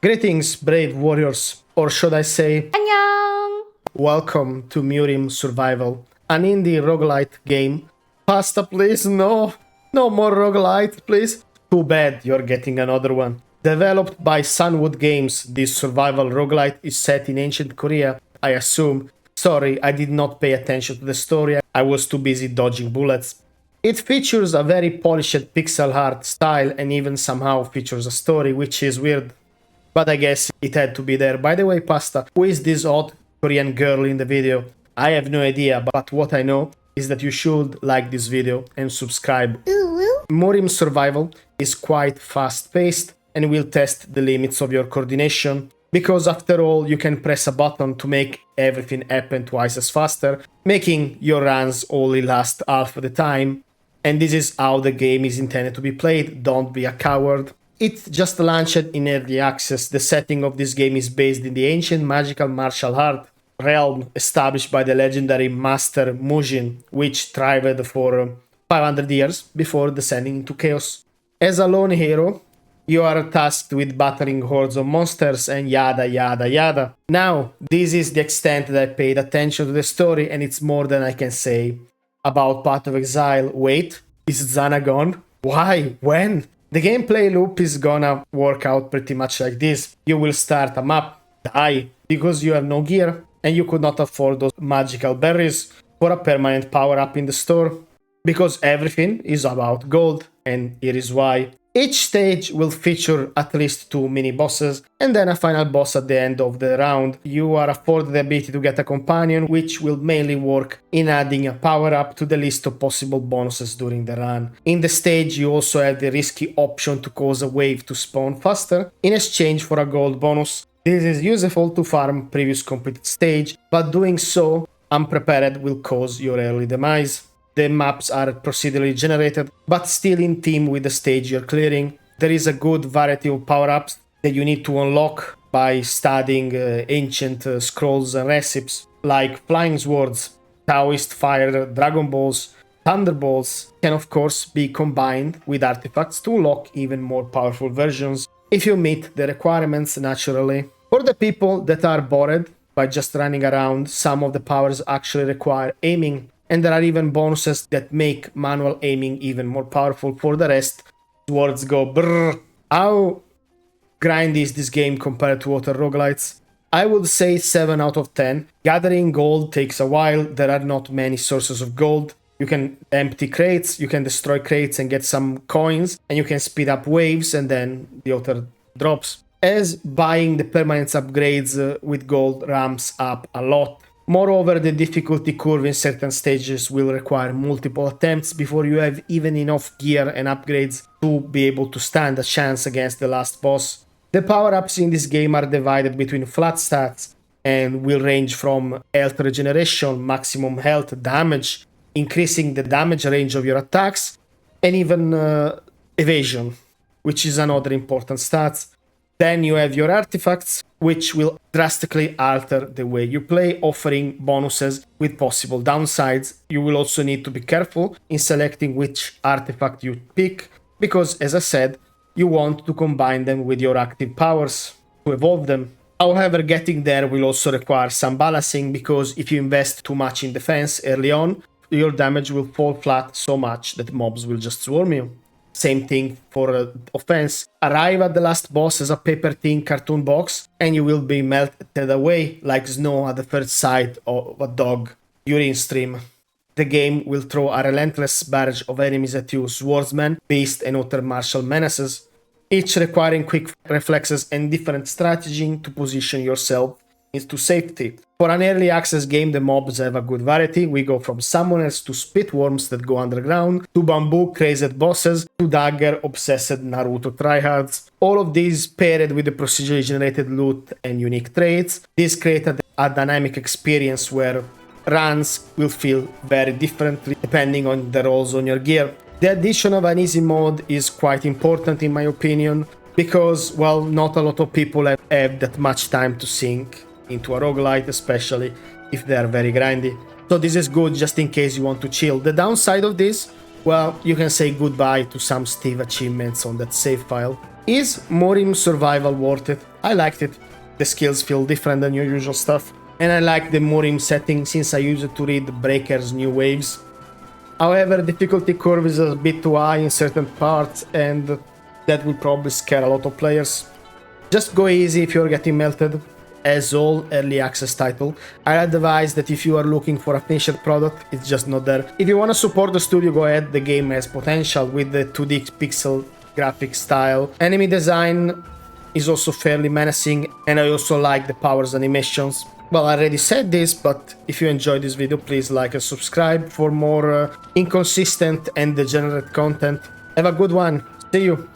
Greetings, brave warriors, or should I say, Annyeong! welcome to Murim Survival, an indie roguelite game. Pasta, please, no! No more roguelite, please! Too bad you're getting another one. Developed by Sunwood Games, this survival roguelite is set in ancient Korea, I assume. Sorry, I did not pay attention to the story, I was too busy dodging bullets. It features a very polished pixel art style and even somehow features a story, which is weird. But I guess it had to be there. By the way, Pasta, who is this odd Korean girl in the video? I have no idea, but what I know is that you should like this video and subscribe. Murim Survival is quite fast-paced and will test the limits of your coordination, because after all, you can press a button to make everything happen twice as faster, making your runs only last half the time. And this is how the game is intended to be played. Don't be a coward. It just launched in early access. The setting of this game is based in the ancient magical martial art realm established by the legendary master Mujin, which thrived for 500 years before descending into chaos. As a lone hero, you are tasked with battling hordes of monsters and yada yada yada. Now, this is the extent that I paid attention to the story, and it's more than I can say about Path of Exile. Wait, is Zana gone? Why? When? The gameplay loop is gonna work out pretty much like this. You will start a map, die, because you have no gear, and you could not afford those magical berries for a permanent power-up in the store, because everything is about gold, and here is why. Each stage will feature at least 2 mini-bosses, and then a final boss at the end of the round. You are afforded the ability to get a companion, which will mainly work in adding a power-up to the list of possible bonuses during the run. In the stage, you also have the risky option to cause a wave to spawn faster, in exchange for a gold bonus. This is useful to farm previous completed stage, but doing so unprepared will cause your early demise. The maps are procedurally generated, but still in theme with the stage you're clearing. There is a good variety of power-ups that you need to unlock by studying ancient scrolls and recipes, like flying swords, Taoist fire, Dragon Balls, Thunderbolts can of course be combined with artifacts to unlock even more powerful versions, if you meet the requirements naturally. For the people that are bored by just running around, some of the powers actually require aiming, and there are even bonuses that make manual aiming even more powerful. For the rest, swords go brrr. How grindy is this game compared to other roguelites? I would say 7 out of 10. Gathering gold takes a while, there are not many sources of gold. You can empty crates, you can destroy crates and get some coins, and you can speed up waves and then the other drops. As buying the permanence upgrades with gold ramps up a lot. Moreover, the difficulty curve in certain stages will require multiple attempts before you have even enough gear and upgrades to be able to stand a chance against the last boss. The power-ups in this game are divided between flat stats and will range from health regeneration, maximum health, damage, increasing the damage range of your attacks, and even evasion, which is another important stat. Then you have your artifacts, which will drastically alter the way you play, offering bonuses with possible downsides. You will also need to be careful in selecting which artifact you pick, because as I said, you want to combine them with your active powers to evolve them. However, getting there will also require some balancing, because if you invest too much in defense early on, your damage will fall flat so much that mobs will just swarm you. Same thing for offense. Arrive at the last boss as a paper-thin cartoon box, and you will be melted away like snow at the first sight of a dog urine stream. The game will throw a relentless barrage of enemies at you, swordsmen, beasts, and other martial menaces, each requiring quick reflexes and different strategy to position yourself into safety. For an early access game, the mobs have a good variety. We go from summoners to spitworms that go underground, to bamboo crazed bosses, to dagger obsessed Naruto tryhards. All of these paired with the procedurally generated loot and unique traits. This created a dynamic experience where runs will feel very differently depending on the rolls on your gear. The addition of an easy mode is quite important in my opinion, because, well, not a lot of people have that much time to sink into a roguelite, especially if they are very grindy. So this is good just in case you want to chill. The downside of this, well, you can say goodbye to some Steve achievements on that save file. Is Murim Survival worth it? I liked it. The skills feel different than your usual stuff. And I like the Murim setting since I use it to read Breaker's new waves. However, difficulty curve is a bit too high in certain parts and that will probably scare a lot of players. Just go easy if you're getting melted. As all early access title, I advise that if you are looking for a finished product, it's just not there. If you want to support the studio, go ahead, the game has potential with the 2D pixel graphic style. Enemy design is also fairly menacing, and I also like the powers animations. Well, I already said this, but if you enjoyed this video, please like and subscribe for more inconsistent and degenerate content. Have a good one. See you.